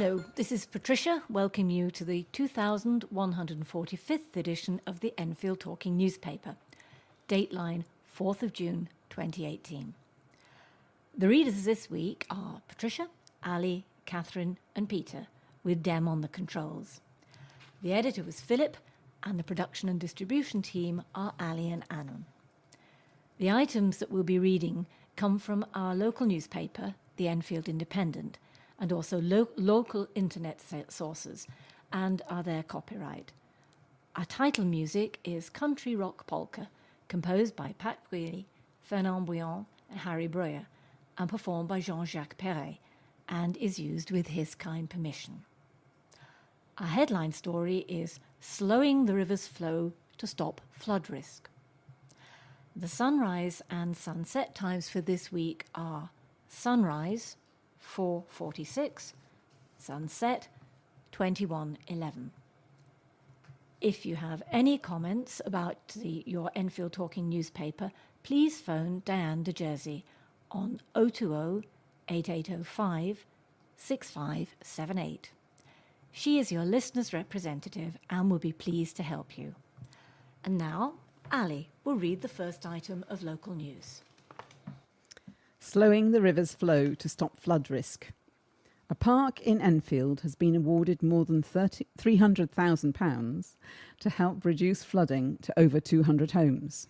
Hello, this is Patricia, welcoming you to the 2145th edition of the Enfield Talking newspaper. Dateline, 4th of June 2018. The readers this week are Patricia, Ali, Katherin and Peter, with Dem on the controls. The editor was Phillip, and the production and distribution team are Ali and Anon. The items that we'll be reading come from our local newspaper, the Enfield Independent, and also local internet sources, and are their copyright. Our title music is Country Rock Polka, composed by Pat Guilly, Fernand Bouillon and Harry Breuer, and performed by Jean-Jacques Perret, and is used with his kind permission. Our headline story is Slowing the River's Flow to Stop Flood Risk. The sunrise and sunset times for this week are sunrise 4:46, sunset 21:11. If you have any comments about your Enfield Talking newspaper, please phone Diane de Jersey on 020-8805-6578. She is your listener's representative and will be pleased to help you. And now, Ali will read the first item of local news. Slowing the river's flow to stop flood risk. A park in Enfield has been awarded more than £300,000 to help reduce flooding to over 200 homes.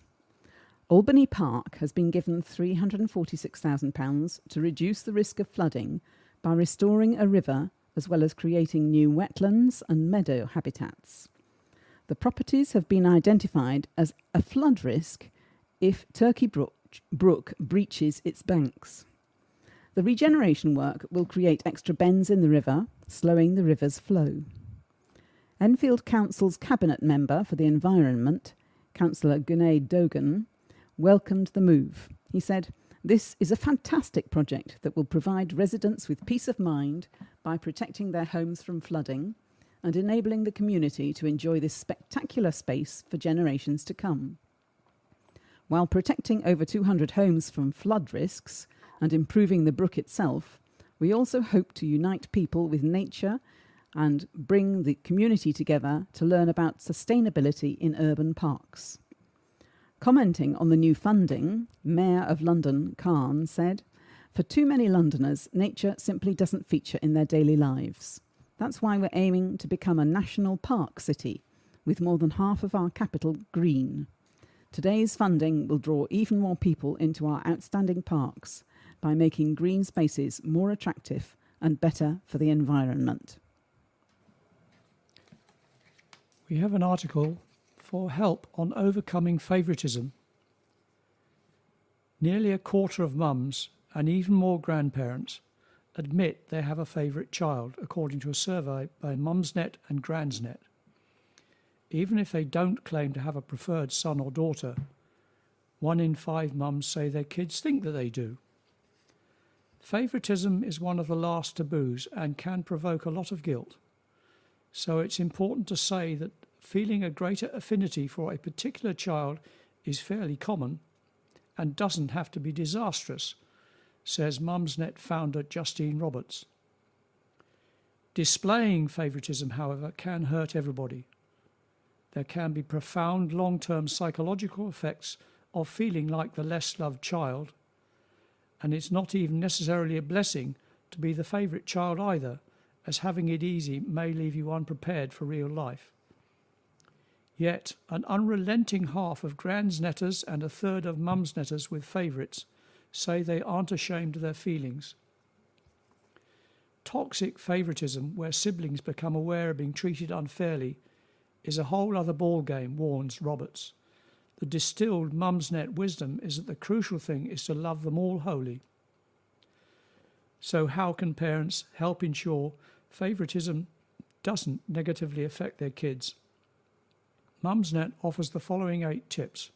Albany Park has been given £346,000 to reduce the risk of flooding by restoring a river as well as creating new wetlands and meadow habitats. The properties have been identified as a flood risk if Turkey Brook breaches its banks. The regeneration work will create extra bends in the river, slowing the river's flow. Enfield Council's Cabinet Member for the Environment, Councillor Gunay Dogan, welcomed the move. He said, "This is a fantastic project that will provide residents with peace of mind by protecting their homes from flooding and enabling the community to enjoy this spectacular space for generations to come. While protecting over 200 homes from flood risks and improving the brook itself, we also hope to unite people with nature and bring the community together to learn about sustainability in urban parks." Commenting on the new funding, Mayor of London, Khan, said, "For too many Londoners, nature simply doesn't feature in their daily lives. That's why we're aiming to become a national park city, with more than half of our capital green. Today's funding will draw even more people into our outstanding parks by making green spaces more attractive and better for the environment." We have an article for help on overcoming favouritism. Nearly a quarter of mums and even more grandparents admit they have a favourite child, according to a survey by Mumsnet and Grandsnet. Even if they don't claim to have a preferred son or daughter, 1 in 5 mums say their kids think that they do. Favouritism is one of the last taboos and can provoke a lot of guilt. So it's important to say that feeling a greater affinity for a particular child is fairly common and doesn't have to be disastrous, says Mumsnet founder Justine Roberts. Displaying favouritism, however, can hurt everybody. There can be profound long-term psychological effects of feeling like the less loved child, and it's not even necessarily a blessing to be the favourite child either, as having it easy may leave you unprepared for real life. Yet, an unrelenting half of Grandsnetters and a third of Mumsnetters with favourites say they aren't ashamed of their feelings. Toxic favouritism, where siblings become aware of being treated unfairly, is a whole other ballgame, warns Roberts. The distilled Mumsnet wisdom is that the crucial thing is to love them all wholly. So how can parents help ensure favouritism doesn't negatively affect their kids? Mumsnet offers the following 8 tips.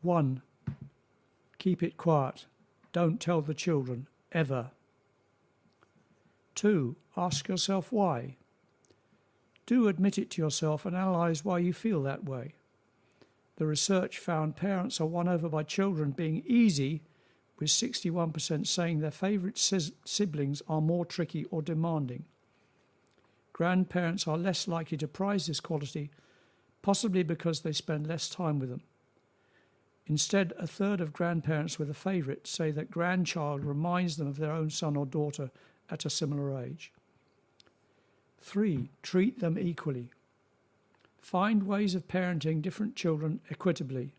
1. Keep it quiet. Don't tell the children, ever. 2. Ask yourself why. Do admit it to yourself and analyse why you feel that way. The research found parents are won over by children being easy with 61% saying their favourite siblings are more tricky or demanding. Grandparents are less likely to prize this quality, possibly because they spend less time with them. Instead, a third of grandparents with a favourite say that grandchild reminds them of their own son or daughter at a similar age. 3. Treat them equally. Find ways of parenting different children equitably.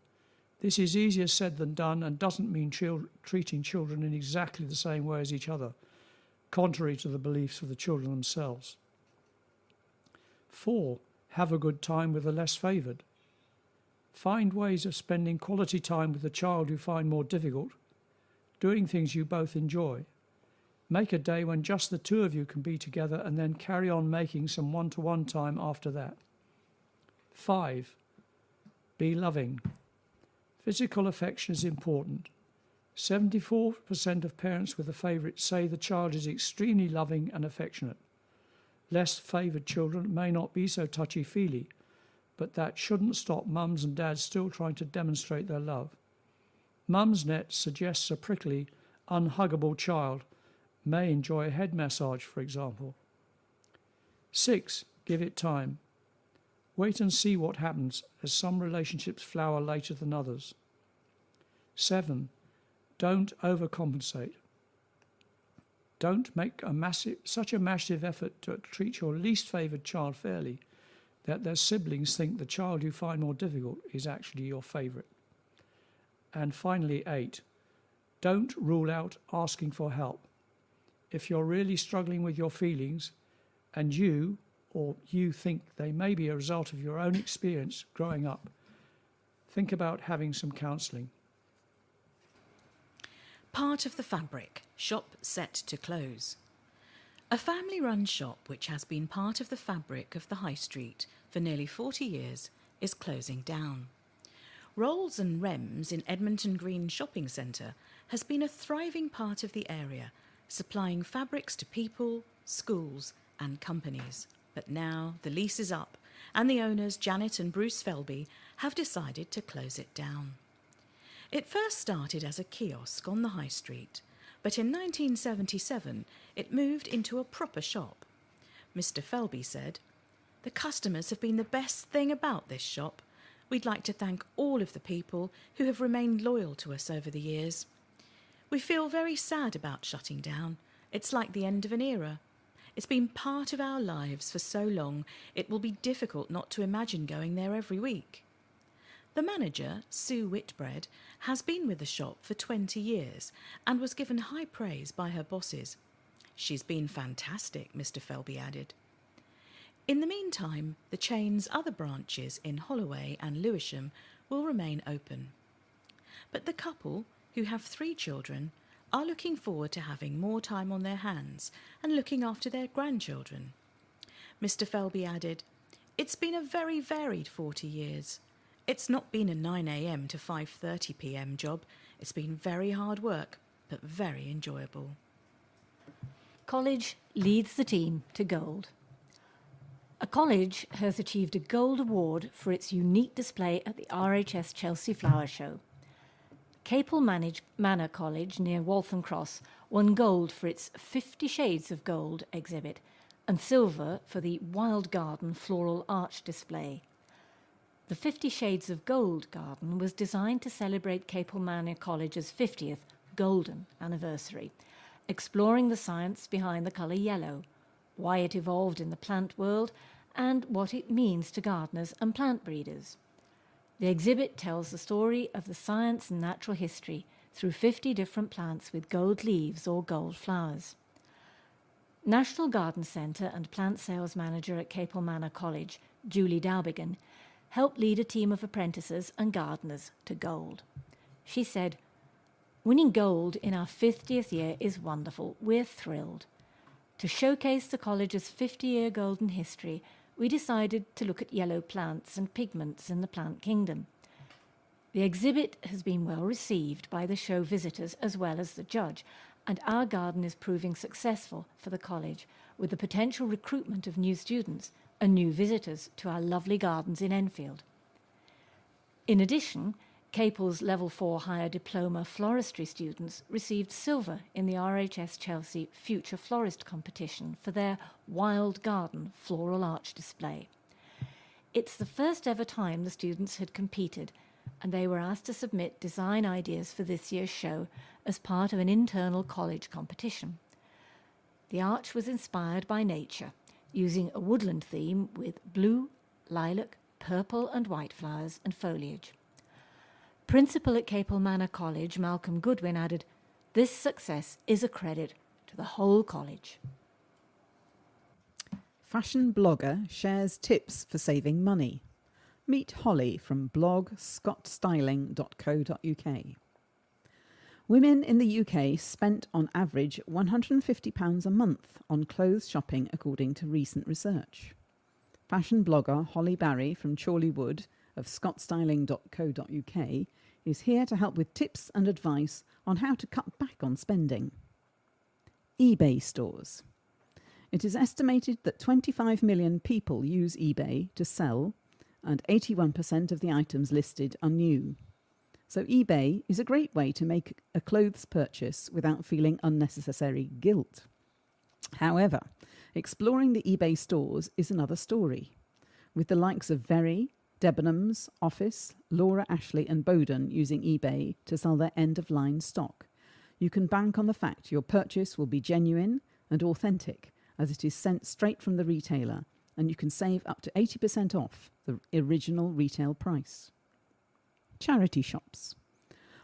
This is easier said than done and doesn't mean treating children in exactly the same way as each other, contrary to the beliefs of the children themselves. 4. Have a good time with the less favoured. Find ways of spending quality time with the child you find more difficult, doing things you both enjoy. Make a day when just the two of you can be together and then carry on making some one-to-one time after that. 5. Be loving. Physical affection is important. 74% of parents with a favourite say the child is extremely loving and affectionate. Less favoured children may not be so touchy-feely, but that shouldn't stop mums and dads still trying to demonstrate their love. Mumsnet suggests a prickly, unhuggable child may enjoy a head massage, for example. 6. Give it time. Wait and see what happens, as some relationships flower later than others. 7. Don't overcompensate. Don't make such a massive effort to treat your least favoured child fairly that their siblings think the child you find more difficult is actually your favourite. And finally, 8. Don't rule out asking for help. If you're really struggling with your feelings and you think they may be a result of your own experience growing up, think about having some counselling. Part of the fabric, shop set to close. A family-run shop which has been part of the fabric of the High Street for nearly 40 years is closing down. Rolls and Rems in Edmonton Green Shopping Centre has been a thriving part of the area, supplying fabrics to people, schools and companies. But now the lease is up and the owners, Janet and Bruce Felby, have decided to close it down. It first started as a kiosk on the High Street, but in 1977 it moved into a proper shop. Mr. Felby said, "The customers have been the best thing about this shop. We'd like to thank all of the people who have remained loyal to us over the years. We feel very sad about shutting down. It's like the end of an era. It's been part of our lives for so long, it will be difficult not to imagine going there every week." The manager, Sue Whitbread, has been with the shop for 20 years and was given high praise by her bosses. "She's been fantastic," Mr. Felby added. In the meantime, the chain's other branches in Holloway and Lewisham will remain open. But the couple, who have 3 children, are looking forward to having more time on their hands and looking after their grandchildren. Mr. Felby added, "It's been a very varied 40 years. It's not been a 9 a.m. to 5:30 p.m. job. It's been very hard work, but very enjoyable." College leads the team to gold. A college has achieved a gold award for its unique display at the RHS Chelsea Flower Show. Capel Manor College near Waltham Cross won gold for its 50 Shades of Gold exhibit and silver for the Wild Garden Floral Arch display. The 50 Shades of Gold garden was designed to celebrate Capel Manor College's 50th golden anniversary, exploring the science behind the colour yellow, why it evolved in the plant world, and what it means to gardeners and plant breeders. The exhibit tells the story of the science and natural history through 50 different plants with gold leaves or gold flowers. National Garden Centre and plant sales manager at Capel Manor College, Julie Dalbigan, helped lead a team of apprentices and gardeners to gold. She said, "Winning gold in our 50th year is wonderful. We're thrilled. To showcase the college's 50-year golden history, we decided to look at yellow plants and pigments in the plant kingdom. The exhibit has been well received by the show visitors as well as the judge, and our garden is proving successful for the college, with the potential recruitment of new students and new visitors to our lovely gardens in Enfield. In addition, Capel's Level 4 Higher Diploma Floristry students received silver in the RHS Chelsea Future Florist competition for their Wild Garden floral arch display. It's the first ever time the students had competed, and they were asked to submit design ideas for this year's show as part of an internal college competition. The arch was inspired by nature, using a woodland theme with blue, lilac, purple and white flowers and foliage. Principal at Capel Manor College, Malcolm Goodwin, added, "This success is a credit to the whole college." Fashion blogger shares tips for saving money. Meet Holly from blog scottstyling.co.uk. Women in the UK spent on average £150 a month on clothes shopping according to recent research. Fashion blogger Holly Barry from Chorley Wood of scottstyling.co.uk is here to help with tips and advice on how to cut back on spending. eBay stores. It is estimated that 25 million people use eBay to sell, and 81% of the items listed are new. So eBay is a great way to make a clothes purchase without feeling unnecessary guilt. However, exploring the eBay stores is another story, with the likes of Very, Debenhams, Office, Laura Ashley and Bowden using eBay to sell their end-of-line stock. You can bank on the fact your purchase will be genuine and authentic, as it is sent straight from the retailer, and you can save up to 80% off the original retail price. Charity shops.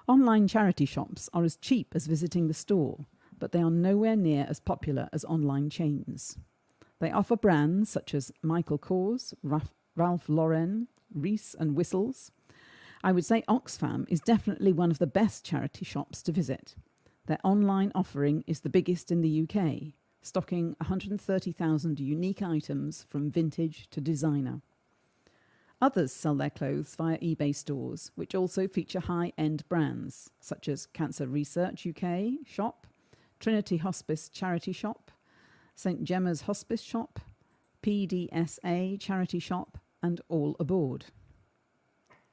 Online charity shops are as cheap as visiting the store, but they are nowhere near as popular as online chains. They offer brands such as Michael Kors, Ralph Lauren, Reese and Whistles. I would say Oxfam is definitely one of the best charity shops to visit. Their online offering is the biggest in the UK, stocking 130,000 unique items from vintage to designer. Others sell their clothes via eBay stores, which also feature high-end brands such as Cancer Research UK shop, Trinity Hospice Charity Shop, St Gemma's Hospice Shop, PDSA Charity Shop, and All Aboard.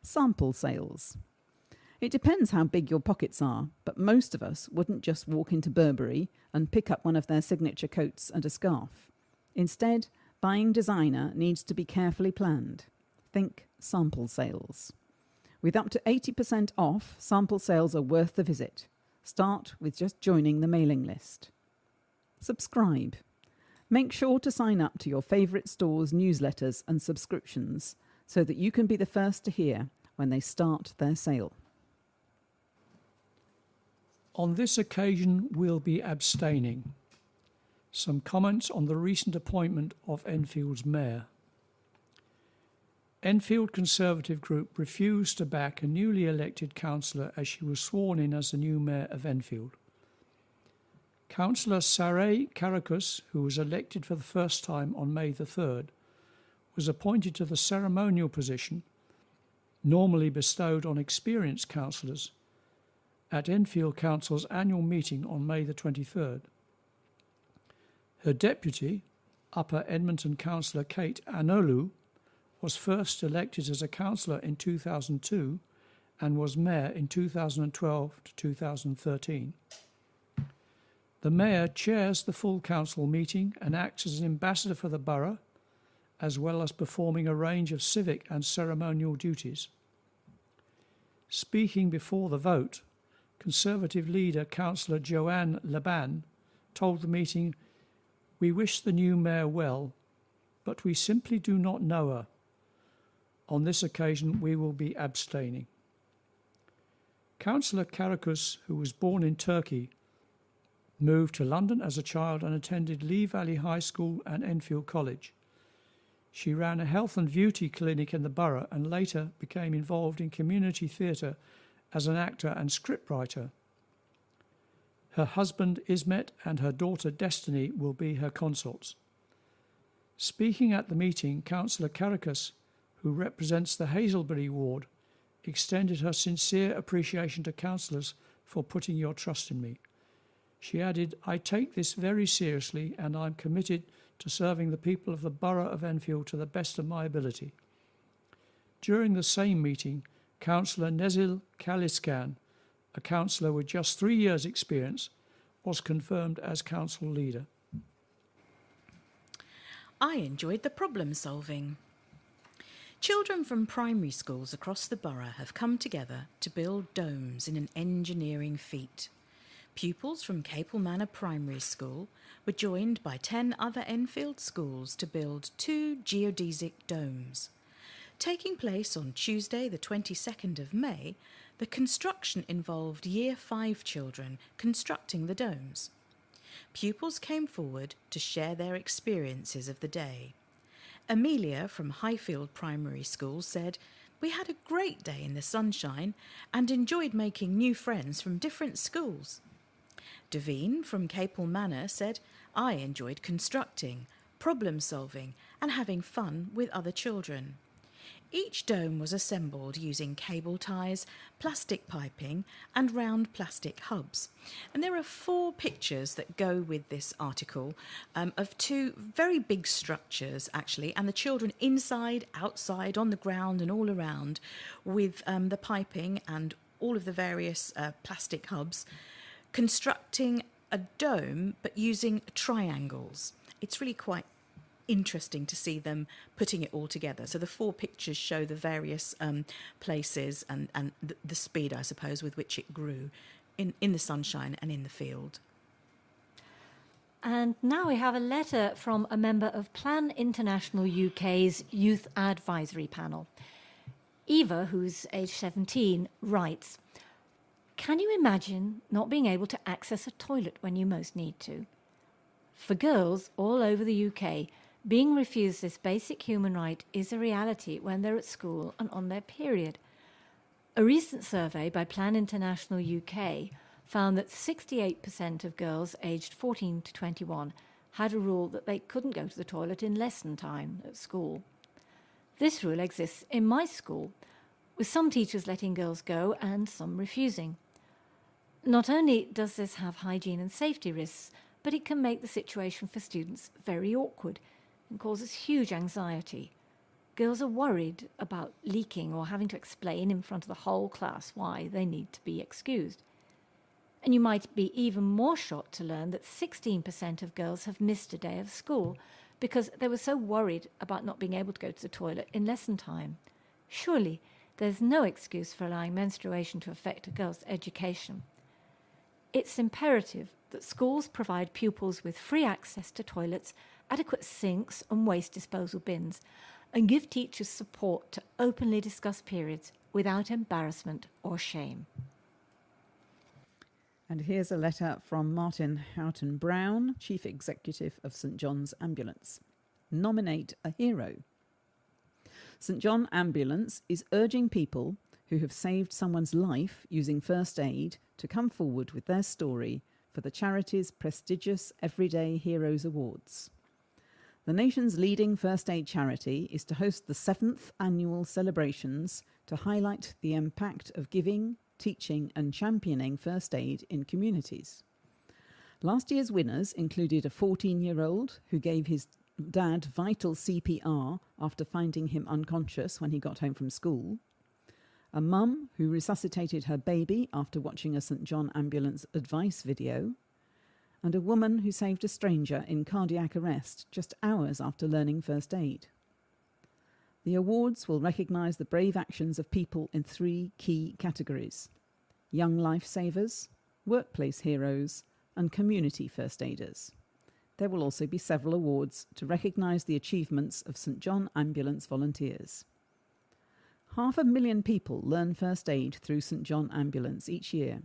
Sample sales. It depends how big your pockets are, but most of us wouldn't just walk into Burberry and pick up one of their signature coats and a scarf. Instead, buying designer needs to be carefully planned. Think sample sales. With up to 80% off, sample sales are worth the visit. Start with just joining the mailing list. Subscribe. Make sure to sign up to your favourite store's newsletters and subscriptions so that you can be the first to hear when they start their sale. On this occasion, we'll be abstaining. Some comments on the recent appointment of Enfield's mayor. Enfield Conservative Group refused to back a newly elected councillor as she was sworn in as the new mayor of Enfield. Councillor Saray Karakus, who was elected for the first time on May the 3rd, was appointed to the ceremonial position, normally bestowed on experienced councillors, at Enfield Council's annual meeting on May the 23rd. Her deputy, Upper Edmonton councillor Kate Anolu, was first elected as a councillor in 2002 and was mayor in 2012 to 2013. The mayor chairs the full council meeting and acts as an ambassador for the borough, as well as performing a range of civic and ceremonial duties. Speaking before the vote, Conservative leader Councillor Joanne Laban told the meeting, "We wish the new mayor well, but we simply do not know her. On this occasion, we will be abstaining." Councillor Karakus, who was born in Turkey, moved to London as a child and attended Lee Valley High School and Enfield College. She ran a health and beauty clinic in the borough and later became involved in community theatre as an actor and scriptwriter. Her husband Ismet and her daughter Destiny will be her consorts. Speaking at the meeting, Councillor Karakus, who represents the Hazelbury ward, extended her sincere appreciation to councillors for putting your trust in me. She added, "I take this very seriously and I'm committed to serving the people of the borough of Enfield to the best of my ability." During the same meeting, Councillor Nezil Kaliskan, a councillor with just 3 years' experience, was confirmed as council leader. I enjoyed the problem solving. Children from primary schools across the borough have come together to build domes in an engineering feat. Pupils from Capel Manor Primary School were joined by 10 other Enfield schools to build 2 geodesic domes. Taking place on Tuesday the 22nd of May, the construction involved Year 5 children constructing the domes. Pupils came forward to share their experiences of the day. Amelia from Highfield Primary School said, "We had a great day in the sunshine and enjoyed making new friends from different schools." Davine from Capel Manor said, "I enjoyed constructing, problem solving and having fun with other children." Each dome was assembled using cable ties, plastic piping and round plastic hubs. And there are 4 pictures that go with this article of 2 very big structures, actually, and the children inside, outside, on the ground and all around with the piping and all of the various plastic hubs, constructing a dome but using triangles. It's really quite interesting to see them putting it all together. So the 4 pictures show the various places and the speed, I suppose, with which it grew in the sunshine and in the field. And now we have a letter from a member of Plan International UK's Youth Advisory Panel. Eva, who's age 17, writes, "Can you imagine not being able to access a toilet when you most need to? For girls all over the UK, being refused this basic human right is a reality when they're at school and on their period. A recent survey by Plan International UK found that 68% of girls aged 14 to 21 had a rule that they couldn't go to the toilet in lesson time at school. This rule exists in my school, with some teachers letting girls go and some refusing. Not only does this have hygiene and safety risks, but it can make the situation for students very awkward and causes huge anxiety. Girls are worried about leaking or having to explain in front of the whole class why they need to be excused. And you might be even more shocked to learn that 16% of girls have missed a day of school because they were so worried about not being able to go to the toilet in lesson time. Surely there's no excuse for allowing menstruation to affect a girl's education. It's imperative that schools provide pupils with free access to toilets, adequate sinks and waste disposal bins, and give teachers support to openly discuss periods without embarrassment or shame." And here's a letter from Martin Houghton Brown, Chief Executive of St John's Ambulance. Nominate a hero. St John Ambulance is urging people who have saved someone's life using first aid to come forward with their story for the charity's prestigious Everyday Heroes Awards. The nation's leading first aid charity is to host the 7th annual celebrations to highlight the impact of giving, teaching and championing first aid in communities. Last year's winners included a 14-year-old who gave his dad vital CPR after finding him unconscious when he got home from school, a mum who resuscitated her baby after watching a St John Ambulance advice video, and a woman who saved a stranger in cardiac arrest just hours after learning first aid. The awards will recognise the brave actions of people in 3 key categories: young lifesavers, workplace heroes, and community first aiders. There will also be several awards to recognise the achievements of St John Ambulance volunteers. 500,000 people learn first aid through St John Ambulance each year,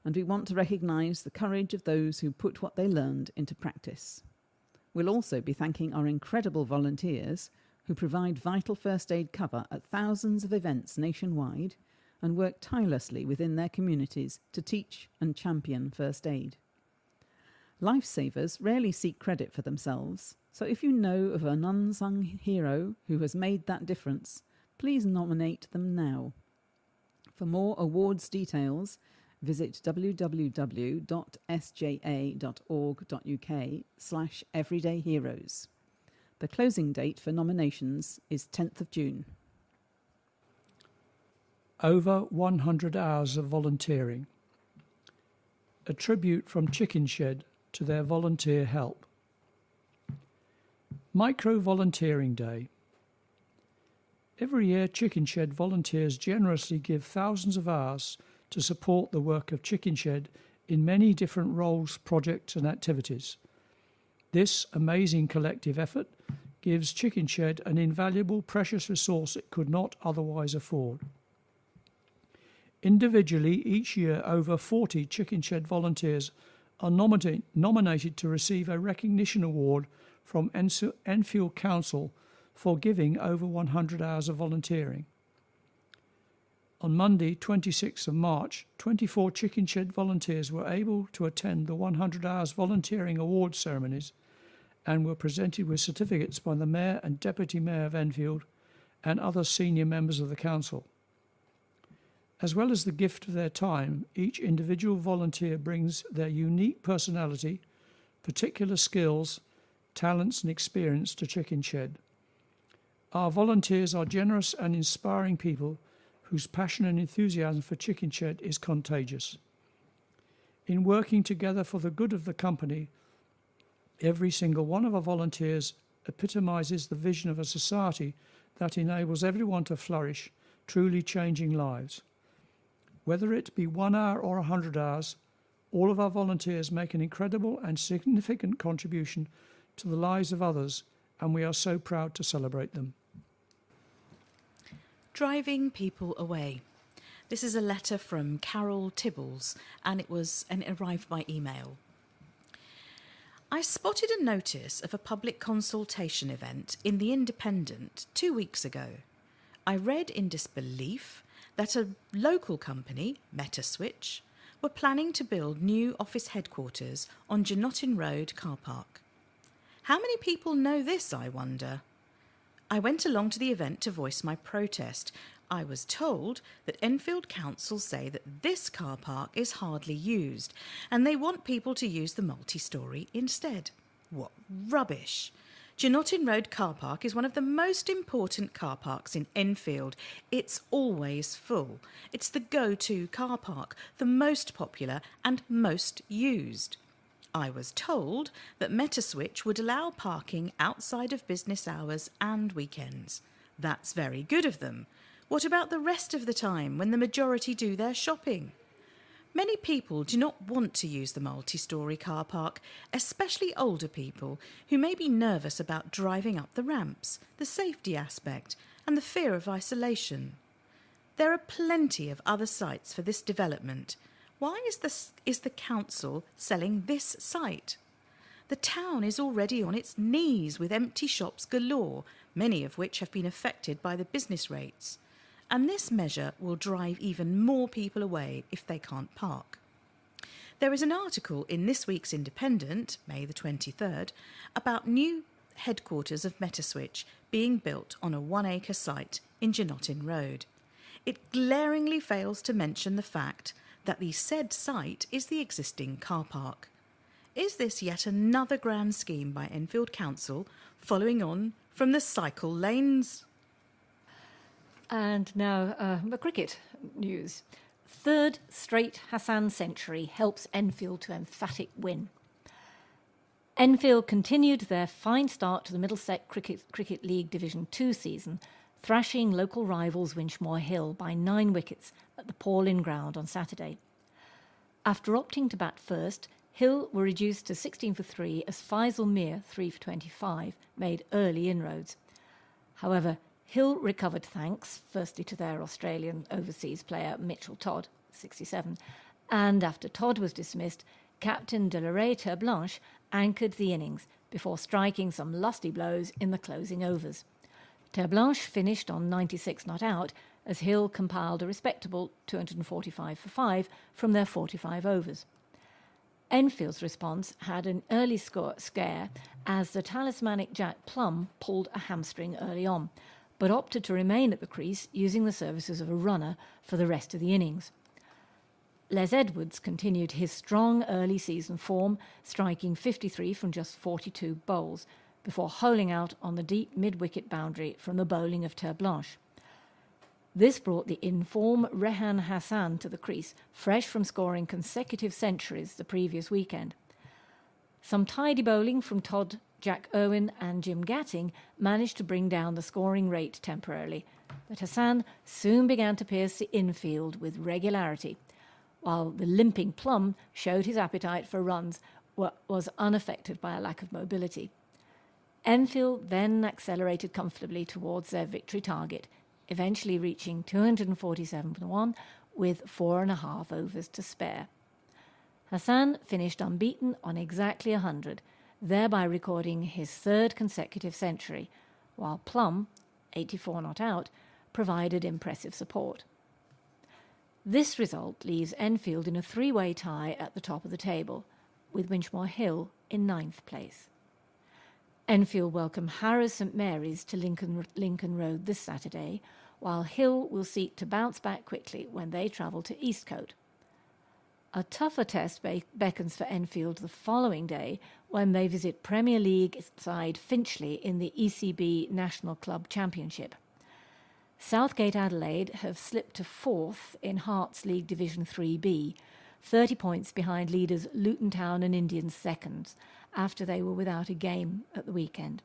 and we want to recognise the courage of those who put what they learned into practice. We'll also be thanking our incredible volunteers who provide vital first aid cover at thousands of events nationwide and work tirelessly within their communities to teach and champion first aid. Lifesavers rarely seek credit for themselves, so if you know of an unsung hero who has made that difference, please nominate them now. For more awards details, visit www.sja.org.uk/everydayheroes. The closing date for nominations is 10th of June. over 100 hours of volunteering. A tribute from Chicken Shed to their volunteer help. Micro Volunteering Day. Every year, Chicken Shed volunteers generously give thousands of hours to support the work of Chicken Shed in many different roles, projects and activities. This amazing collective effort gives Chicken Shed an invaluable, precious resource it could not otherwise afford. Individually, each year, over 40 Chicken Shed volunteers are nominated to receive a recognition award from Enfield Council for giving over 100 hours of volunteering. On Monday, 26th of March, 24 Chicken Shed volunteers were able to attend the 100 hours volunteering award ceremonies and were presented with certificates by the Mayor and Deputy Mayor of Enfield and other senior members of the Council. As well as the gift of their time, each individual volunteer brings their unique personality, particular skills, talents and experience to Chicken Shed. Our volunteers are generous and inspiring people whose passion and enthusiasm for Chicken Shed is contagious. In working together for the good of the company, every single one of our volunteers epitomizes the vision of a society that enables everyone to flourish, truly changing lives. Whether it be 1 hour or 100 hours, all of our volunteers make an incredible and significant contribution to the lives of others, and we are so proud to celebrate them. Driving people away. This is a letter from Carol Tibbles, and it arrived by email. I spotted a notice of a public consultation event in the Independent 2 weeks ago. I read in disbelief that a local company, Metaswitch, were planning to build new office headquarters on Genotin Road car park. How many people know this, I wonder? I went along to the event to voice my protest. I was told that Enfield Council say that this car park is hardly used and they want people to use the multi-storey instead. What rubbish! Genotin Road car park is one of the most important car parks in Enfield. It's always full. It's the go-to car park, the most popular and most used. I was told that Metaswitch would allow parking outside of business hours and weekends. That's very good of them. What about the rest of the time when the majority do their shopping? Many people do not want to use the multi-storey car park, especially older people who may be nervous about driving up the ramps, the safety aspect, and the fear of isolation. There are plenty of other sites for this development. Why is the council selling this site? The town is already on its knees with empty shops galore, many of which have been affected by the business rates. And this measure will drive even more people away if they can't park. There is an article in this week's Independent, May the 23rd, about new headquarters of Metaswitch being built on a 1-acre site in Genotin Road. It glaringly fails to mention the fact that the said site is the existing car park. Is this yet another grand scheme by Enfield Council, following on from the cycle lanes? And now the cricket news. Third straight Hassan century helps Enfield to emphatic win. Enfield continued their fine start to the Middlesex Cricket League Division 2 season, thrashing local rivals Winchmore Hill by 9 wickets at the Paulin Ground on Saturday. After opting to bat first, Hill were reduced to 16 for 3 as Faisal Mir, 3 for 25, made early inroads. However, Hill recovered thanks, firstly to their Australian overseas player Mitchell Todd, 67, and after Todd was dismissed, captain de la Rey Terblanche anchored the innings before striking some lusty blows in the closing overs. Terblanche finished on 96 not out as Hill compiled a respectable 245 for 5 from their 45 overs. Enfield's response had an early scare as the talismanic Jack Plum pulled a hamstring early on, but opted to remain at the crease using the services of a runner for the rest of the innings. Les Edwards continued his strong early season form, striking 53 from just 42 bowls, before holing out on the deep mid-wicket boundary from the bowling of Terblanche. This brought the in-form Rehan Hassan to the crease, fresh from scoring consecutive centuries the previous weekend. Some tidy bowling from Todd, Jack Irwin and Jim Gatting managed to bring down the scoring rate temporarily, but Hassan soon began to pierce the infield with regularity, while the limping Plum showed his appetite for runs was unaffected by a lack of mobility. Enfield then accelerated comfortably towards their victory target, eventually reaching 247 for 1 with 4.5 overs to spare. Hassan finished unbeaten on exactly 100, thereby recording his third consecutive century, while Plum, 84 not out, provided impressive support. This result leaves Enfield in a three-way tie at the top of the table, with Winchmore Hill in 9th place. Enfield welcome Harrow St Mary's to Lincoln Road this Saturday, while Hill will seek to bounce back quickly when they travel to Eastcote. A tougher test beckons for Enfield the following day when they visit Premier League side Finchley in the ECB National Club Championship. Southgate Adelaide have slipped to 4th in Hearts League Division 3B, 30 points behind leaders Luton Town and Indians seconds, after they were without a game at the weekend.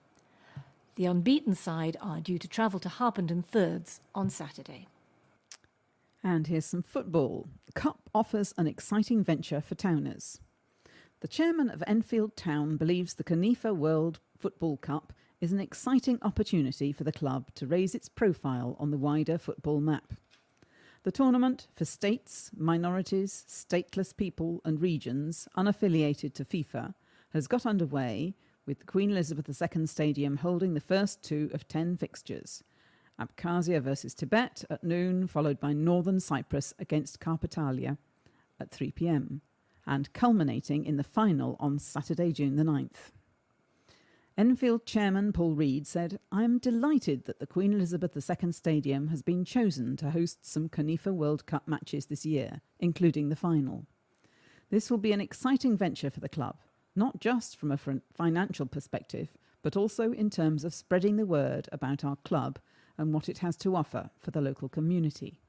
The unbeaten side are due to travel to Harpenden thirds on Saturday. And here's some football. Cup offers an exciting venture for towners. The chairman of Enfield Town believes the Conifer World Football Cup is an exciting opportunity for the club to raise its profile on the wider football map. The tournament for states, minorities, stateless people and regions unaffiliated to FIFA has got underway, with the Queen Elizabeth II Stadium holding the first 2 of 10 fixtures. Abkhazia versus Tibet at noon, followed by Northern Cyprus against Carpatalia at 3 p.m, and culminating in the final on Saturday, June the 9th. Enfield chairman Paul Reed said, "I am delighted that the Queen Elizabeth II Stadium has been chosen to host some Conifer World Cup matches this year, including the final. This will be an exciting venture for the club, not just from a financial perspective, but also in terms of spreading the word about our club and what it has to offer for the local community.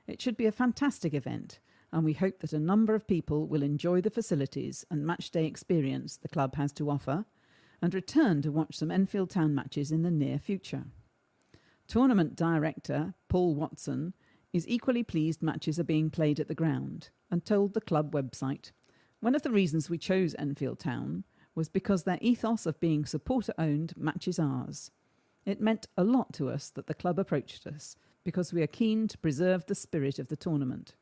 It should be a fantastic event, and we hope that a number of people will enjoy the facilities and matchday experience the club has to offer, and return to watch some Enfield Town matches in the near future." Tournament director Paul Watson is equally pleased matches are being played at the ground, and told the club website, "One of the reasons we chose Enfield Town was because their ethos of being supporter-owned matches ours. It meant a lot to us that the club approached us, because we are keen to preserve the spirit of the tournament.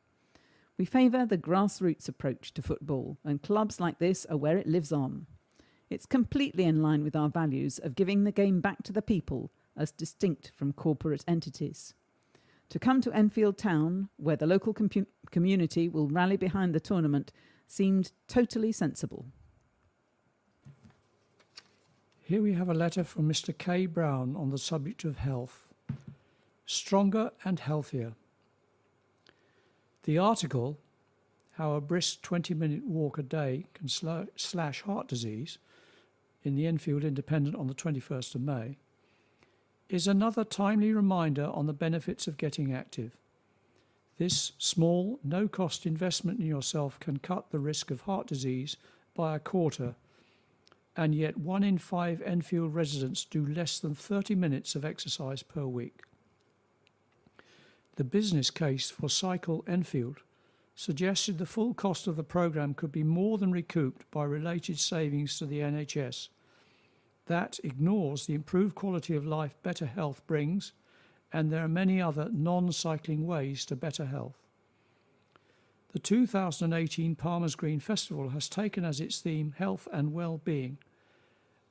We favour the grassroots approach to football, and clubs like this are where it lives on. It's completely in line with our values of giving the game back to the people as distinct from corporate entities. To come to Enfield Town, where the local community will rally behind the tournament, seemed totally sensible." Here we have a letter from Mr. K. Brown on the subject of health. Stronger and healthier. The article, How a Brisk 20-Minute Walk a Day Can Slash Heart Disease, in the Enfield Independent on the 21st of May, is another timely reminder on the benefits of getting active. This small, no-cost investment in yourself can cut the risk of heart disease by a quarter, and yet 1 in 5 Enfield residents do less than 30 minutes of exercise per week. The business case for Cycle Enfield suggested the full cost of the programme could be more than recouped by related savings to the NHS. That ignores the improved quality of life better health brings, and there are many other non-cycling ways to better health. The 2018 Palmer's Green Festival has taken as its theme health and well-being,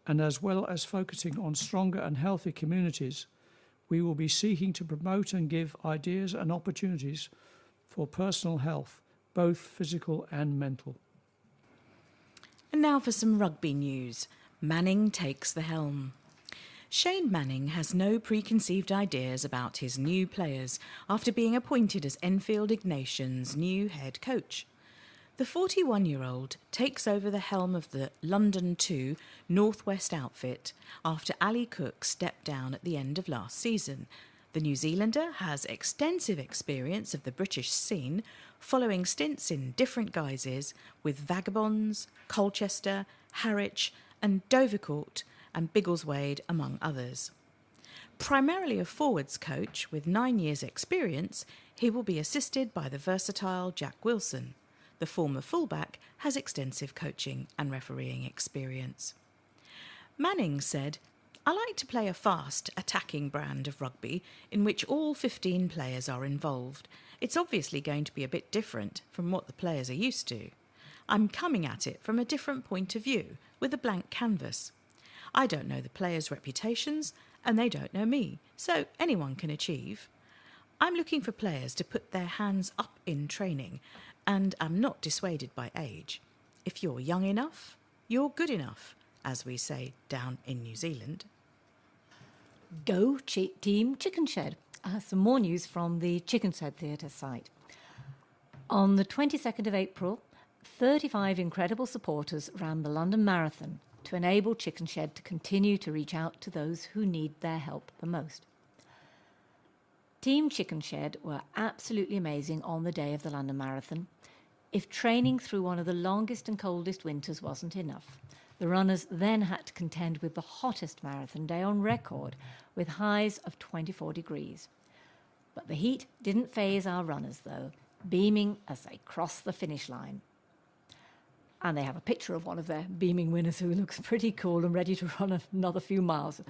and as well as focusing on stronger and healthy communities, we will be seeking to promote and give ideas and opportunities for personal health, both physical and mental. And now for some rugby news. Manning takes the helm. Shane Manning has no preconceived ideas about his new players after being appointed as Enfield Ignation's new head coach. The 41-year-old takes over the helm of the London 2 North West outfit after Ali Cook stepped down at the end of last season, The New Zealander has extensive experience of the British scene, following stints in different guises with Vagabonds, Colchester, Harwich and Dovercourt and Biggleswade, among others. Primarily a forwards coach with 9 years' experience, he will be assisted by the versatile Jack Wilson. The former fullback has extensive coaching and refereeing experience. Manning said, "I like to play a fast, attacking brand of rugby in which all 15 players are involved. It's obviously going to be a bit different from what the players are used to. I'm coming at it from a different point of view, with a blank canvas. I don't know the players' reputations, and they don't know me, so anyone can achieve. I'm looking for players to put their hands up in training, and am not dissuaded by age. If you're young enough, you're good enough, as we say down in New Zealand." Go Team Chicken Shed. Some more news from the Chicken Shed Theatre site. On the 22nd of April, 35 incredible supporters ran the London Marathon to enable Chicken Shed to continue to reach out to those who need their help the most. Team Chicken Shed were absolutely amazing on the day of the London Marathon. If training through one of the longest and coldest winters wasn't enough, the runners then had to contend with the hottest marathon day on record, with highs of 24 degrees. But the heat didn't faze our runners, though, beaming as they crossed the finish line. And they have a picture of one of their beaming winners who looks pretty cool and ready to run another few miles.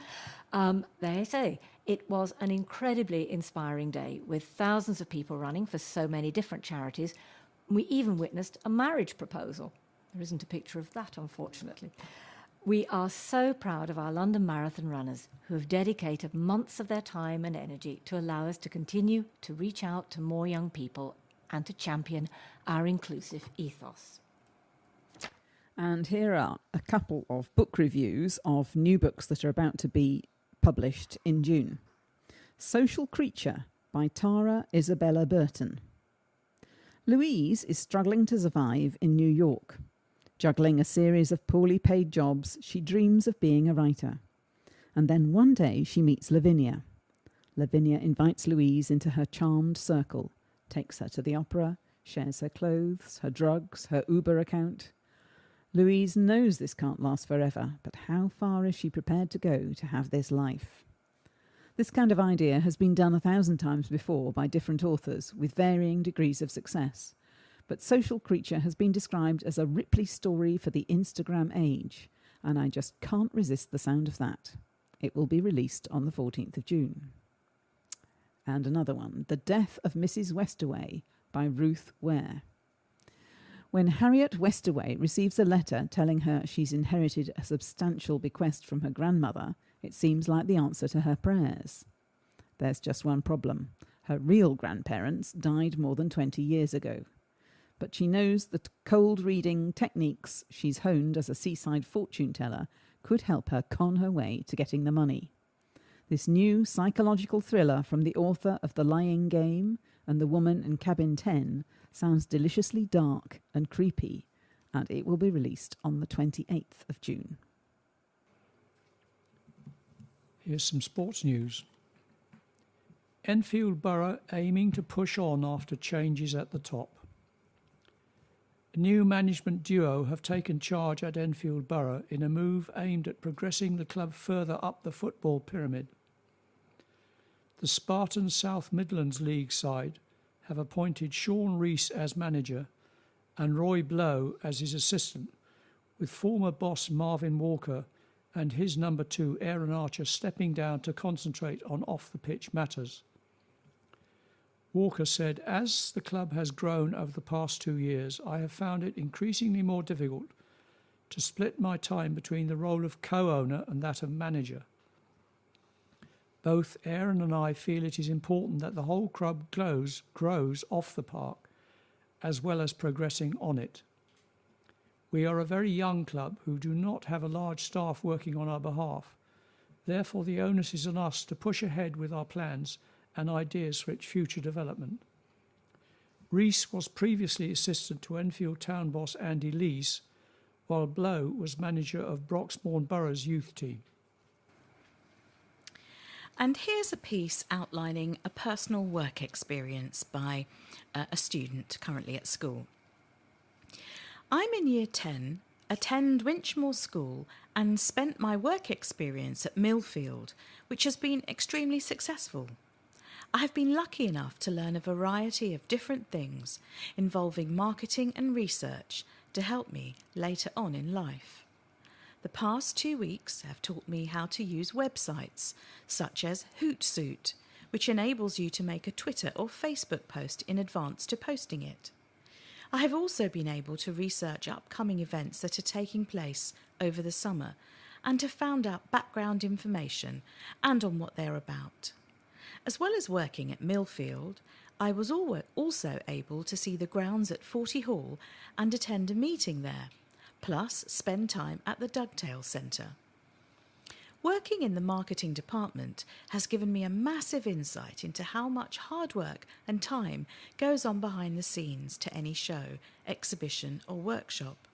They say it was an incredibly inspiring day, with thousands of people running for so many different charities. We even witnessed a marriage proposal. There isn't a picture of that, unfortunately. We are so proud of our London Marathon runners who have dedicated months of their time and energy to allow us to continue to reach out to more young people and to champion our inclusive ethos. And here are a couple of book reviews of new books that are about to be published in June. Social Creature by Tara Isabella Burton. Louise is struggling to survive in New York. Juggling a series of poorly paid jobs, she dreams of being a writer. And then one day she meets Lavinia. Lavinia invites Louise into her charmed circle, takes her to the opera, shares her clothes, her drugs, her Uber account. Louise knows this can't last forever, but how far is she prepared to go to have this life? This kind of idea has been done 1,000 times before by different authors with varying degrees of success. But Social Creature has been described as a Ripley story for the Instagram age, and I just can't resist the sound of that. It will be released on the 14th of June. And another one, The Death of Mrs. Westaway by Ruth Ware. When Harriet Westaway receives a letter telling her she's inherited a substantial bequest from her grandmother, it seems like the answer to her prayers. There's just one problem. Her real grandparents died more than 20 years ago. But she knows that cold reading techniques she's honed as a seaside fortune teller could help her con her way to getting the money. This new psychological thriller from the author of The Lying Game and The Woman in Cabin 10 sounds deliciously dark and creepy, and it will be released on the 28th of June. Here's some sports news. Enfield Borough aiming to push on after changes at the top. A new management duo have taken charge at Enfield Borough in a move aimed at progressing the club further up the football pyramid. The Spartan South Midlands League side have appointed Sean Rees as manager and Roy Blow as his assistant, with former boss Marvin Walker and his number 2 Aaron Archer stepping down to concentrate on off-the-pitch matters. Walker said, "As the club has grown over the past 2 years, I have found it increasingly more difficult to split my time between the role of co-owner and that of manager. Both Aaron and I feel it is important that the whole club grows off the park, as well as progressing on it. We are a very young club who do not have a large staff working on our behalf. Therefore, the onus is on us to push ahead with our plans and ideas for its future development." Rees was previously assistant to Enfield town boss Andy Lees, while Blow was manager of Broxbourne Borough's youth team. And here's a piece outlining a personal work experience by a student currently at school. I'm in Year 10, attend Winchmore School and spent my work experience at Millfield, which has been extremely successful. I have been lucky enough to learn a variety of different things involving marketing and research to help me later on in life. The past 2 weeks have taught me how to use websites such as Hootsuite, which enables you to make a Twitter or Facebook post in advance to posting it. I have also been able to research upcoming events that are taking place over the summer and have found out background information and on what they're about. As well as working at Millfield, I was also able to see the grounds at Forty Hall and attend a meeting there, plus spend time at the Dugdale Centre. Working in the marketing department has given me a massive insight into how much hard work and time goes on behind the scenes to any show, exhibition or workshop.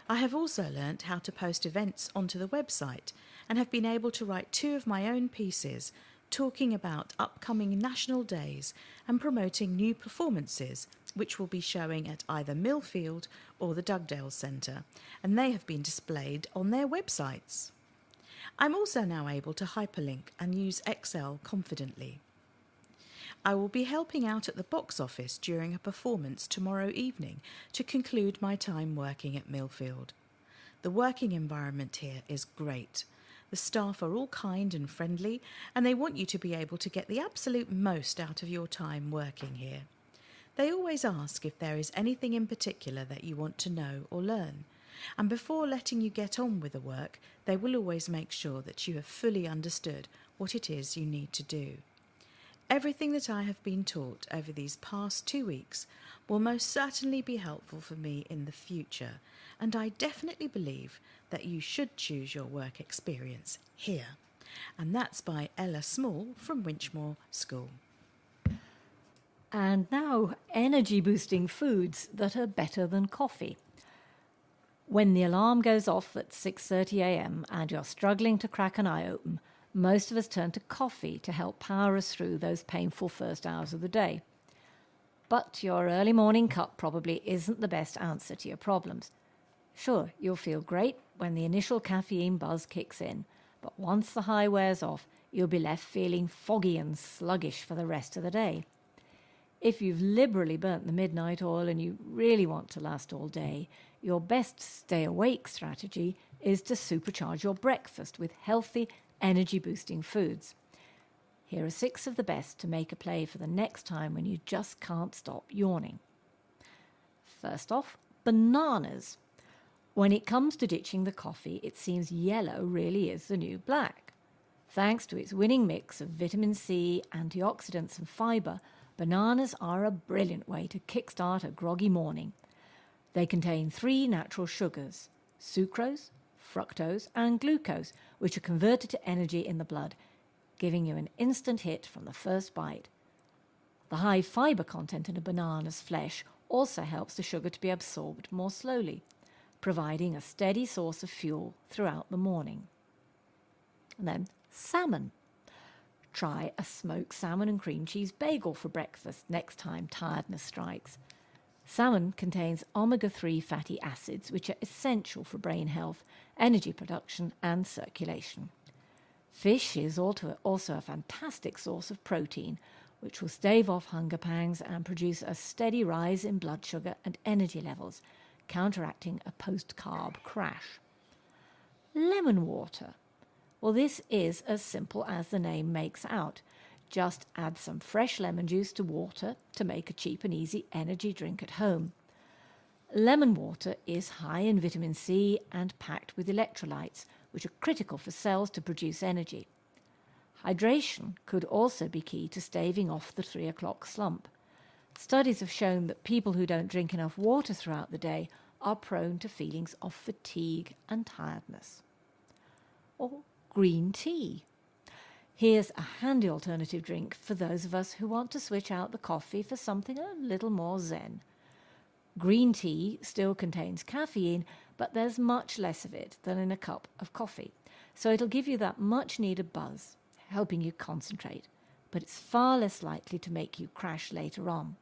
I have also learnt how to post events onto the website and have been able to write 2 of my own pieces talking about upcoming national days and promoting new performances which will be showing at either Millfield or the Dugdale Centre, and they have been displayed on their websites. I'm also now able to hyperlink and use Excel confidently. I will be helping out at the box office during a performance tomorrow evening to conclude my time working at Millfield. The working environment here is great. The staff are all kind and friendly, and they want you to be able to get the absolute most out of your time working here. They always ask if there is anything in particular that you want to know or learn, and before letting you get on with the work, they will always make sure that you have fully understood what it is you need to do. Everything that I have been taught over these past 2 weeks will most certainly be helpful for me in the future, and I definitely believe that you should choose your work experience here. And that's by Ella Small from Winchmore School. And now, energy-boosting foods that are better than coffee. When the alarm goes off at 6:30 a.m. and you're struggling to crack an eye open, most of us turn to coffee to help power us through those painful first hours of the day. But your early morning cup probably isn't the best answer to your problems. Sure, you'll feel great when the initial caffeine buzz kicks in, but once the high wears off, you'll be left feeling foggy and sluggish for the rest of the day. If you've liberally burnt the midnight oil and you really want to last all day, your best stay-awake strategy is to supercharge your breakfast with healthy, energy-boosting foods. Here are 6 of the best to make a play for the next time when you just can't stop yawning. First off, bananas. When it comes to ditching the coffee, it seems yellow really is the new black. Thanks to its winning mix of vitamin C, antioxidants and fibre, bananas are a brilliant way to kickstart a groggy morning. They contain 3 natural sugars, sucrose, fructose and glucose, which are converted to energy in the blood, giving you an instant hit from the first bite. The high fibre content in a banana's flesh also helps the sugar to be absorbed more slowly, providing a steady source of fuel throughout the morning. And then salmon. Try a smoked salmon and cream cheese bagel for breakfast next time tiredness strikes. Salmon contains omega-3 fatty acids, which are essential for brain health, energy production and circulation. Fish is also a fantastic source of protein, which will stave off hunger pangs and produce a steady rise in blood sugar and energy levels, counteracting a post-carb crash. Lemon water. Well, this is as simple as the name makes out. Just add some fresh lemon juice to water to make a cheap and easy energy drink at home. Lemon water is high in vitamin C and packed with electrolytes, which are critical for cells to produce energy. Hydration could also be key to staving off the 3 o'clock slump. Studies have shown that people who don't drink enough water throughout the day are prone to feelings of fatigue and tiredness. Or green tea. Here's a handy alternative drink for those of us who want to switch out the coffee for something a little more zen. Green tea still contains caffeine, but there's much less of it than in a cup of coffee, so it'll give you that much-needed buzz, helping you concentrate, but it's far less likely to make you crash later on.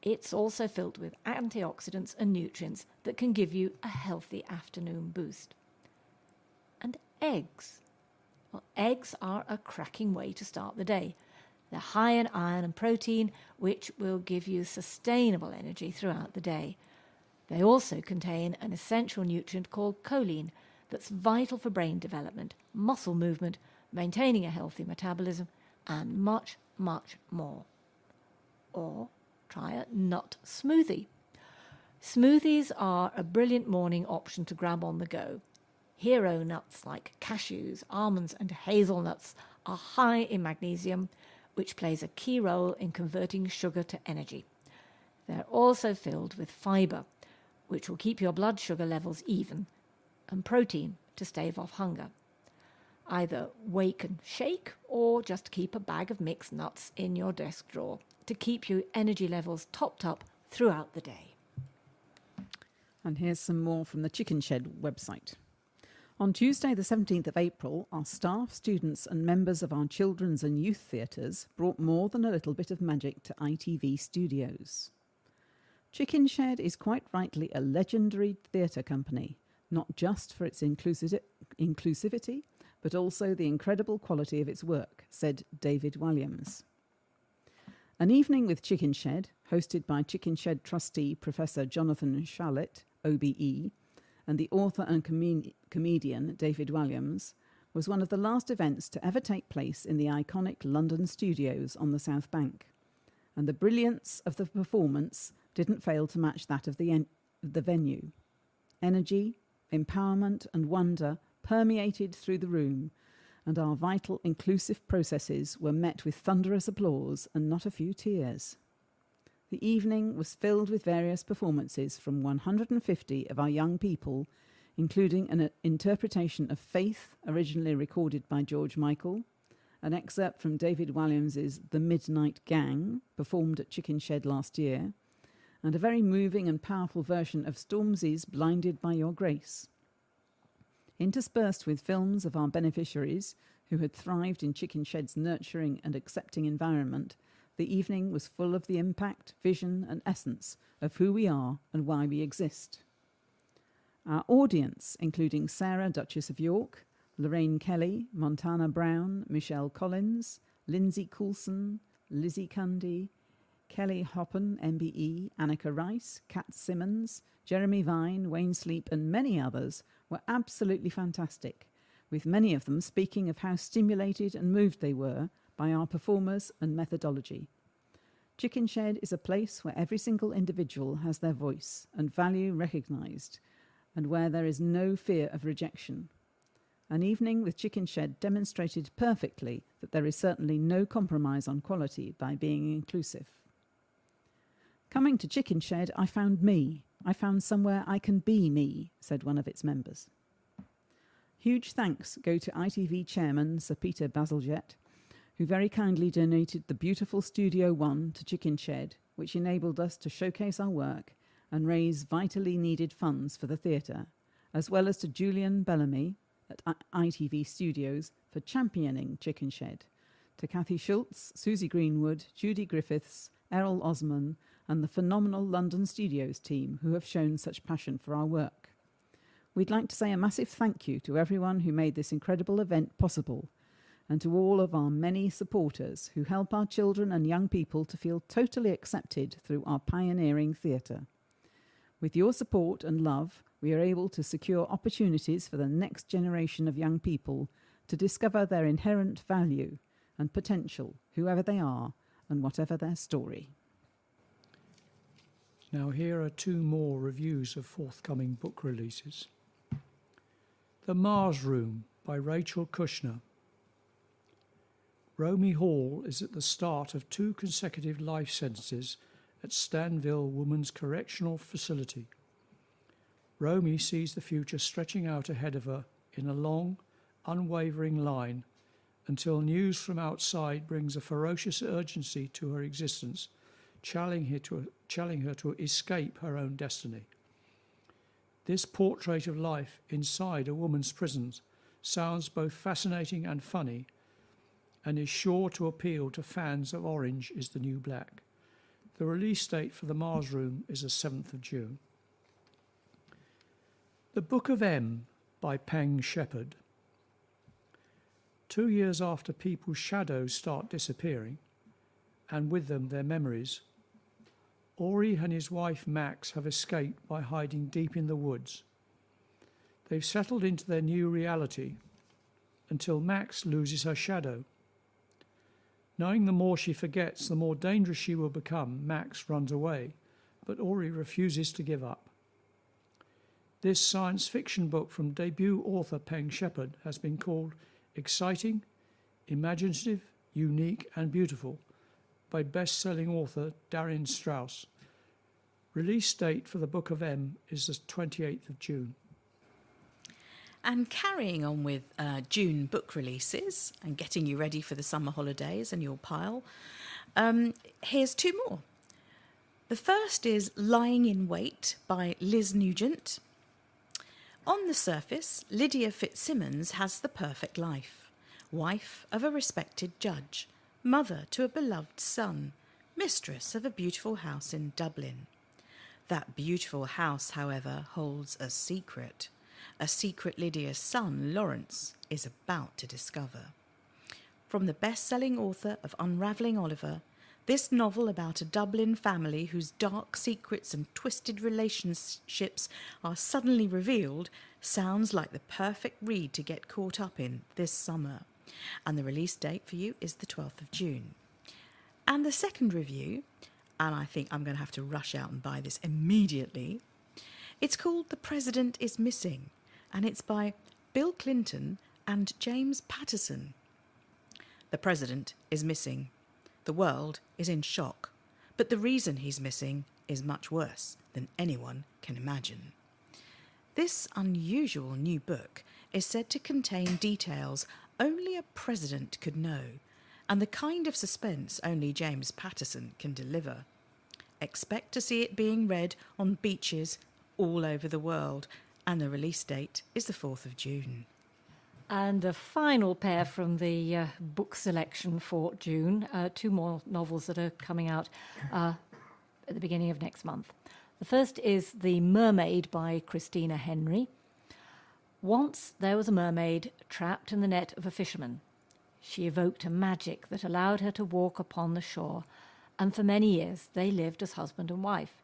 It's also filled with antioxidants and nutrients that can give you a healthy afternoon boost. And eggs. Well, eggs are a cracking way to start the day. They're high in iron and protein, which will give you sustainable energy throughout the day. They also contain an essential nutrient called choline that's vital for brain development, muscle movement, maintaining a healthy metabolism, and much, much more. Or try a nut smoothie. Smoothies are a brilliant morning option to grab on the go. Hero nuts like cashews, almonds, and hazelnuts are high in magnesium, which plays a key role in converting sugar to energy. They're also filled with fibre, which will keep your blood sugar levels even, and protein to stave off hunger. Either wake and shake or just keep a bag of mixed nuts in your desk drawer to keep your energy levels topped up throughout the day. And here's some more from the Chicken Shed website. On Tuesday the 17th of April, our staff, students and members of our children's and youth theatres brought more than a little bit of magic to ITV studios. Chicken Shed is quite rightly a legendary theatre company, not just for its inclusivity, but also the incredible quality of its work, said David Walliams. An evening with Chicken Shed, hosted by Chicken Shed trustee Professor Jonathan Charlotte, OBE, and the author and comedian David Walliams, was one of the last events to ever take place in the iconic London studios on the South Bank. And the brilliance of the performance didn't fail to match that of the venue. Energy, empowerment and wonder permeated through the room, and our vital inclusive processes were met with thunderous applause and not a few tears. The evening was filled with various performances from 150 of our young people, including an interpretation of Faith, originally recorded by George Michael, an excerpt from David Walliams's The Midnight Gang, performed at Chicken Shed last year, and a very moving and powerful version of Stormzy's Blinded by Your Grace. Interspersed with films of our beneficiaries who had thrived in Chicken Shed's nurturing and accepting environment, the evening was full of the impact, vision and essence of who we are and why we exist. Our audience, including Sarah, Duchess of York, Lorraine Kelly, Montana Brown, Michelle Collins, Lindsay Coulson, Lizzie Cundy, Kelly Hoppen, MBE, Annika Rice, Kat Simmons, Jeremy Vine, Wayne Sleep and many others were absolutely fantastic, with many of them speaking of how stimulated and moved they were by our performers and methodology. Chicken Shed is a place where every single individual has their voice and value recognised, and where there is no fear of rejection. An evening with Chicken Shed demonstrated perfectly that there is certainly no compromise on quality by being inclusive. Coming to Chicken Shed, I found me. I found somewhere I can be me, said one of its members. Huge thanks go to ITV chairman Sir Peter Bazalgette, who very kindly donated the beautiful Studio One to Chicken Shed, which enabled us to showcase our work and raise vitally needed funds for the theatre, as well as to Julian Bellamy at ITV Studios for championing Chicken Shed, to Kathy Schultz, Susie Greenwood, Judy Griffiths, Errol Osman, and the phenomenal London Studios team who have shown such passion for our work. We'd like to say a massive thank you to everyone who made this incredible event possible, and to all of our many supporters who help our children and young people to feel totally accepted through our pioneering theatre. With your support and love, we are able to secure opportunities for the next generation of young people to discover their inherent value and potential, whoever they are and whatever their story. Now here are two more reviews of forthcoming book releases. The Mars Room by Rachel Kushner. Romy Hall is at the start of 2 consecutive life sentences at Stanville Women's Correctional Facility. Romy sees the future stretching out ahead of her in a long, unwavering line until news from outside brings a ferocious urgency to her existence, challenging her to escape her own destiny. This portrait of life inside a woman's prison sounds both fascinating and funny, and is sure to appeal to fans of Orange is the New Black. The release date for the Mars Room is the 7th of June. The Book of M by Peng Shepherd. 2 years after people's shadows start disappearing, and with them their memories, Ori and his wife Max have escaped by hiding deep in the woods. They've settled into their new reality until Max loses her shadow. Knowing the more she forgets, the more dangerous she will become, Max runs away, but Ori refuses to give up. This science fiction book from debut author Peng Shepherd has been called exciting, imaginative, unique and beautiful by best-selling author Darren Strauss. Release date for the Book of M is the 28th of June. And carrying on with June book releases and getting you ready for the summer holidays and your pile, here's two more. The first is Lying in Wait by Liz Nugent. On the surface, Lydia Fitzsimmons has the perfect life. Wife of a respected judge, mother to a beloved son, mistress of a beautiful house in Dublin. That beautiful house, however, holds a secret Lydia's son, Lawrence, is about to discover. From the best-selling author of Unravelling Oliver, this novel about a Dublin family whose dark secrets and twisted relationships are suddenly revealed sounds like the perfect read to get caught up in this summer. And the release date for you is the 12th of June. And the second review, and I think I'm going to have to rush out and buy this immediately, it's called The President is Missing, and it's by Bill Clinton and James Patterson. The president is missing. The world is in shock, but the reason he's missing is much worse than anyone can imagine. This unusual new book is said to contain details only a president could know, and the kind of suspense only James Patterson can deliver. Expect to see it being read on beaches all over the world, and the release date is the 4th of June. And a final pair from the book selection for June, two more novels that are coming out at the beginning of next month. The first is The Mermaid by Christina Henry. Once there was a mermaid trapped in the net of a fisherman. She evoked a magic that allowed her to walk upon the shore, and for many years they lived as husband and wife.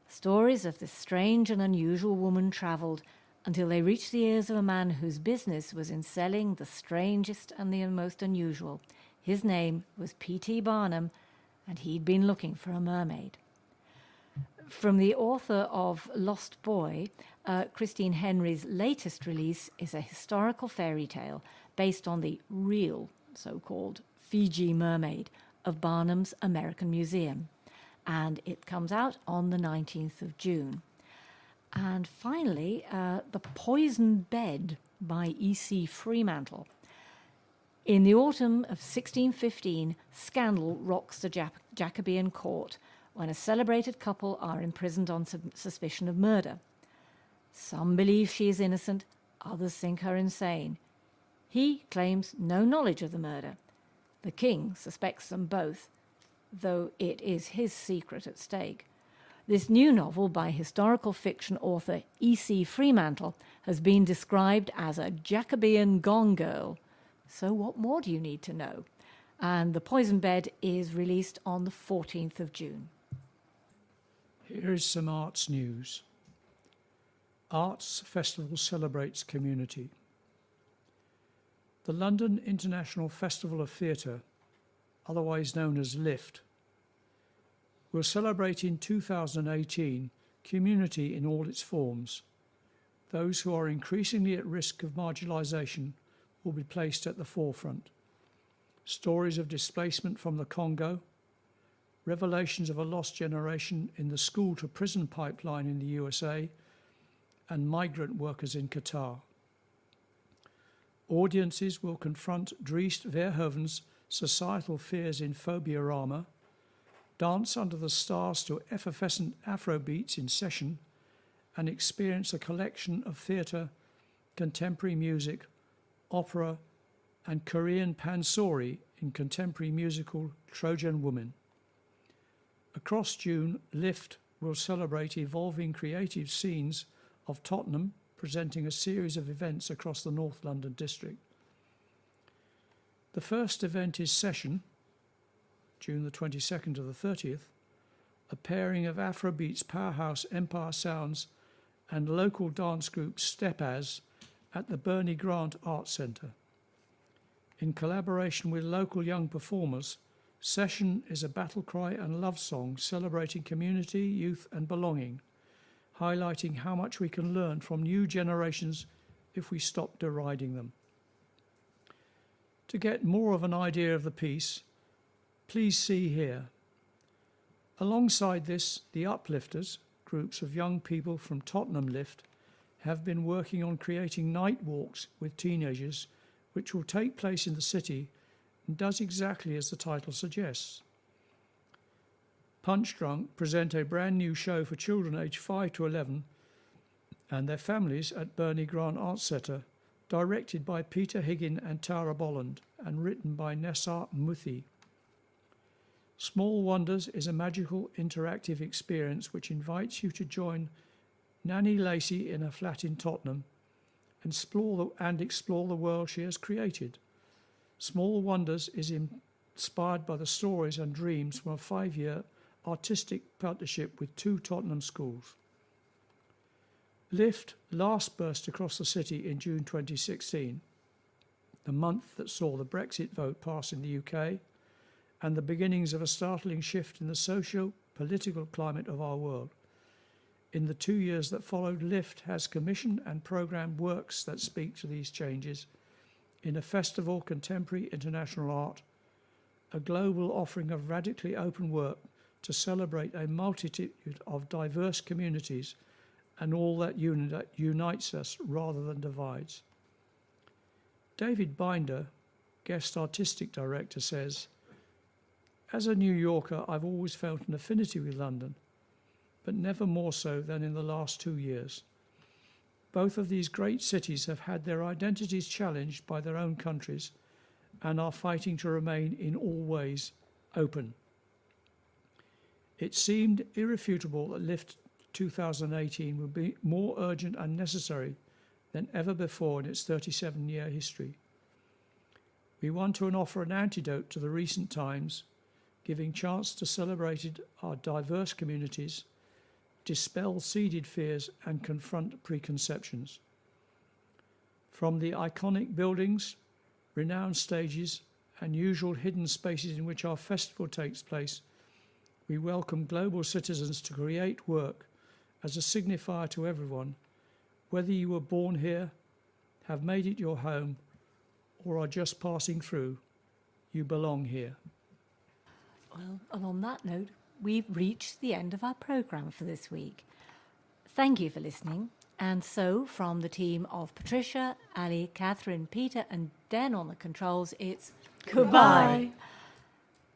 Stories of this strange and unusual woman travelled until they reached the ears of a man whose business was in selling the strangest and the most unusual. His name was P.T. Barnum, and he'd been looking for a mermaid. From the author of Lost Boy, Christine Henry's latest release is a historical fairy tale based on the real, so-called, Fiji mermaid of Barnum's American Museum, and it comes out on the 19th of June. And finally, The Poisoned Bed by E.C. Fremantle. In the autumn of 1615, scandal rocks the Jacobean court when a celebrated couple are imprisoned on suspicion of murder. Some believe she is innocent, others think her insane. He claims no knowledge of the murder. The king suspects them both, though it is his secret at stake. This new novel by historical fiction author E.C. Fremantle has been described as a Jacobean Gone Girl. So what more do you need to know? And The Poisoned Bed is released on the 14th of June. Here is some arts news. Arts Festival celebrates community. The London International Festival of Theatre, otherwise known as LIFT, will celebrate in 2018 community in all its forms. Those who are increasingly at risk of marginalisation will be placed at the forefront. Stories of displacement from the Congo, revelations of a lost generation in the school-to-prison pipeline in the USA, and migrant workers in Qatar. Audiences will confront Dries Verhoeven's societal fears in Phobia-Rama, dance under the stars to effervescent Afrobeats in Session, and experience a collection of theatre, contemporary music, opera, and Korean pansori in contemporary musical Trojan Woman. Across June, Lift will celebrate evolving creative scenes of Tottenham, presenting a series of events across the North London district. The first event is Session, June the 22nd to the 30th, a pairing of Afrobeats powerhouse Empire Sounds and local dance group Step-As at the Bernie Grant Arts Centre. In collaboration with local young performers, Session is a battle cry and love song celebrating community, youth and belonging, highlighting how much we can learn from new generations if we stop deriding them. To get more of an idea of the piece, please see here. Alongside this, the Uplifters, groups of young people from Tottenham Lift, have been working on creating night walks with teenagers, which will take place in the city and does exactly as the title suggests. Punch Drunk present a brand new show for children aged 5 to 11 and their families at Bernie Grant Arts Centre, directed by Peter Higgin and Tara Bolland and written by Nessar Muthi. Small Wonders is a magical interactive experience which invites you to join Nanny Lacey in a flat in Tottenham and explore the world she has created. Small Wonders is inspired by the stories and dreams from a 5-year artistic partnership with 2 Tottenham schools. Lift last burst across the city in June 2016, the month that saw the Brexit vote pass in the UK and the beginnings of a startling shift in the socio-political climate of our world. In the 2 years that followed, Lift has commissioned and programmed works that speak to these changes in a festival, Contemporary International Art, a global offering of radically open work to celebrate a multitude of diverse communities and all that unites us rather than divides. David Binder, guest artistic director, says, "As a New Yorker, I've always felt an affinity with London, but never more so than in the last 2 years. Both of these great cities have had their identities challenged by their own countries and are fighting to remain in all ways open. It seemed irrefutable that Lift 2018 would be more urgent and necessary than ever before in its 37-year history. We want to offer an antidote to the recent times, giving chance to celebrate our diverse communities, dispel seeded fears and confront preconceptions. From the iconic buildings, renowned stages and usual hidden spaces in which our festival takes place, we welcome global citizens to create work as a signifier to everyone, whether you were born here, have made it your home, or are just passing through, you belong here." Well, and on that note, we've reached the end of our programme for this week. Thank you for listening. And so, from the team of Patricia, Ali, Katherin, Peter and Den on the controls, it's goodbye.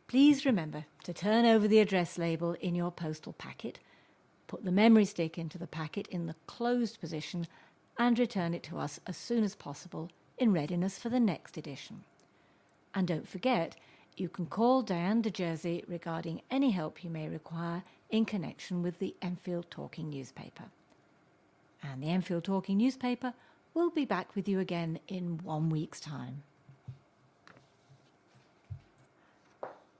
Please remember to turn over the address label in your postal packet, put the memory stick into the packet in the closed position and return it to us as soon as possible in readiness for the next edition. And don't forget, you can call Diane de Jersey regarding any help you may require in connection with the Enfield Talking newspaper. And the Enfield Talking newspaper will be back with you again in 1 week's time.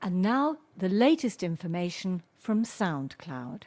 And now, the latest information from Soundcloud.